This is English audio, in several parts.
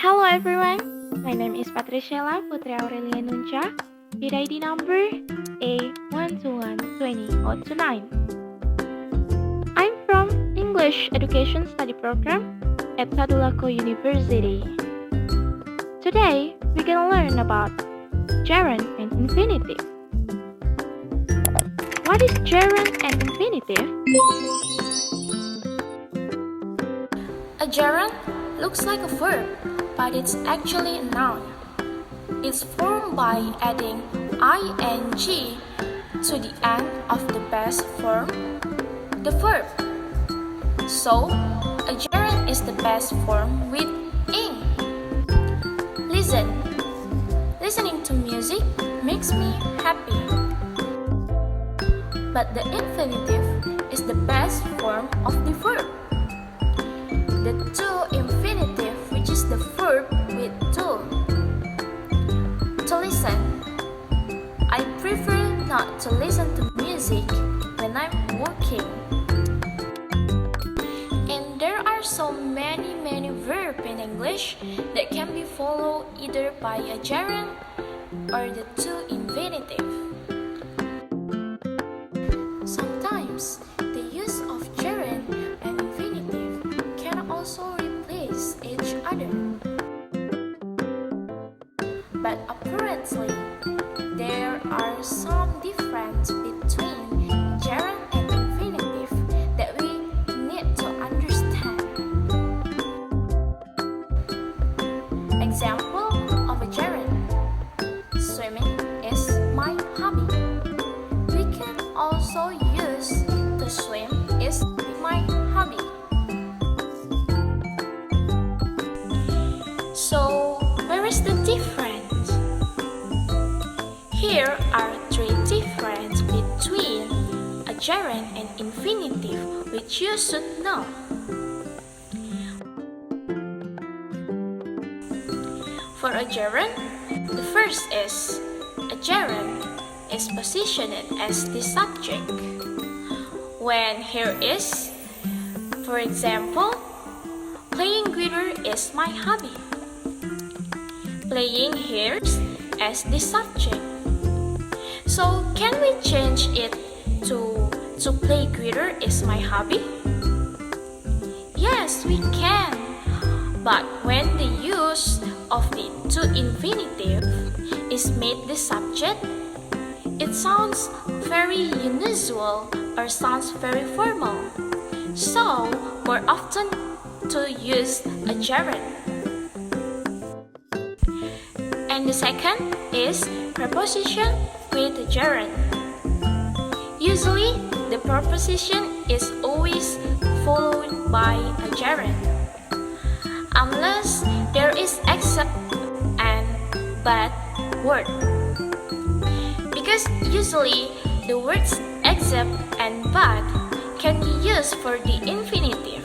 Hello everyone, my name is Patriciela Putry Aurellia Nunca, with ID number A1212009. I'm from English Education Study Program at Sadulako University. Today, we're gonna learn about gerund and infinitive. What is gerund and infinitive? A gerund looks like a verb, but it's actually a noun. It's formed by adding ing to the end of the past form, the verb. So, a gerund is the past form with ing. Listen. Listening to music makes me happy. But the infinitive is the past form of the verb. The to infinitive, which is the verb with to. To listen. I prefer not to listen to music when I'm working. And there are so many verbs in English that can be followed either by a gerund or the to infinitive. Sometimes the use of gerund and infinitive can also replace each other. But apparently, there are some differences between gerund and infinitive that we need to understand. Example of a gerund: swimming is my hobby. We can also use to swim is my hobby. So, where is the difference? Here are three differences between a gerund and infinitive which you should know. For a gerund, the first is a gerund is positioned as the subject. When here is, for example, playing guitar is my hobby. Playing here as the subject. So can we change it to play guitar is my hobby? Yes, we can. But when the use of the to infinitive is made the subject, it sounds very unusual or sounds very formal. So, more often to use a gerund. And the second is preposition with a gerund. Usually, the preposition is always followed by a gerund, unless there is except and but word. Because usually the words except and but can be used for the infinitive,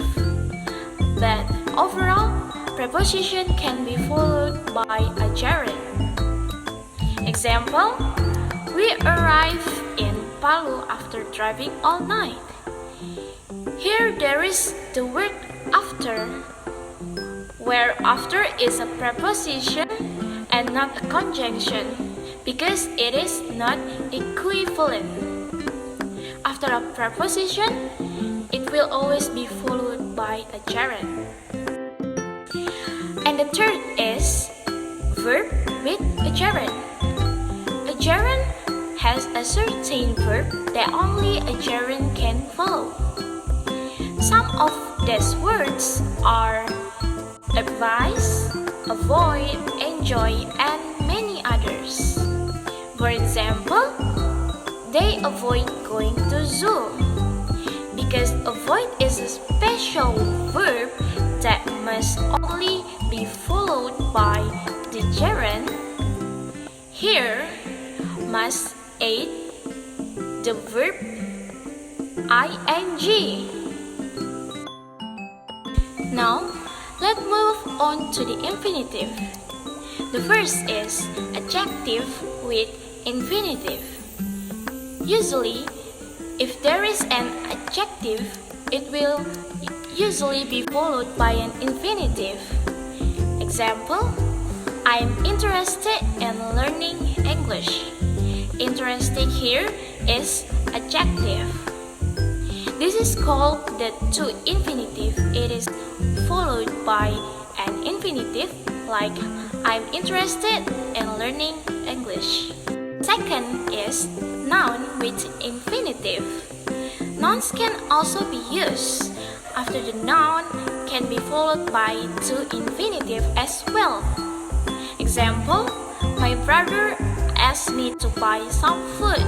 but overall, preposition can be followed by a gerund. Example, we arrive in Palu after driving all night. Here there is the word after, where after is a preposition and not a conjunction because it is not equivalent. After a preposition, it will always be followed by a gerund. And the third is verb with a gerund. A gerund has a certain verb that only a gerund can follow. Some of these words are advise, avoid, enjoy, and many others. For example, they avoid going to zoo. Because avoid is a special verb that must only be followed by the gerund, here must add the verb ing. Now, let's move on to the infinitive. The first is adjective with infinitive. Usually, if there is an adjective, it will usually be followed by an infinitive. Example, I'm interested in learning English. Interested here is adjective. This is called the to infinitive. It is followed by an infinitive like I'm interested in learning English. Second is noun with infinitive. Nouns can also be used. After the noun can be followed by to infinitive as well. Example, my brother asked me to buy some food.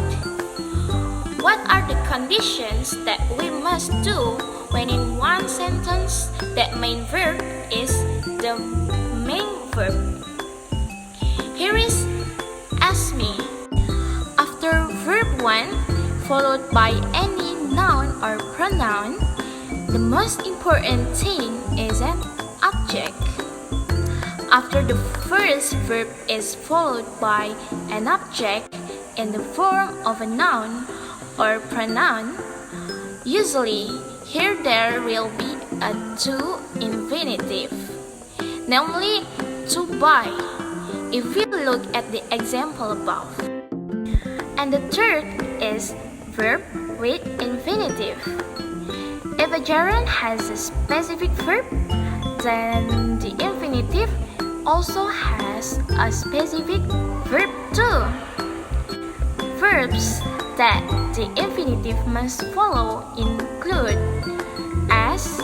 What are the conditions that we must do when in one sentence that main verb is the main verb? Here is ask me. After verb 1 followed by any noun or pronoun, the most important thing is an object. After the first verb is followed by an object in the form of a noun or pronoun, usually here there will be a to infinitive, namely to buy, if we look at the example above. And the third is verb with infinitive. If a gerund has a specific verb, then the infinitive also has a specific verb too. Verbs that the infinitive must follow include ask,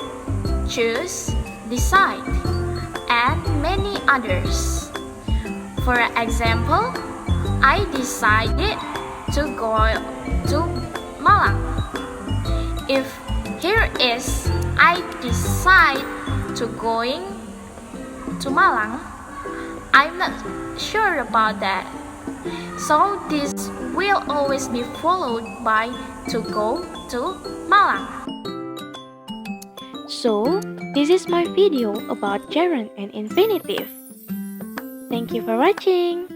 choose, decide, and many others. For example, I decided to go to Malang. If here is I decide to going to Malang, I'm not sure about that. So this will always be followed by to go to Malang. So, this is my video about gerund and infinitive. Thank you for watching.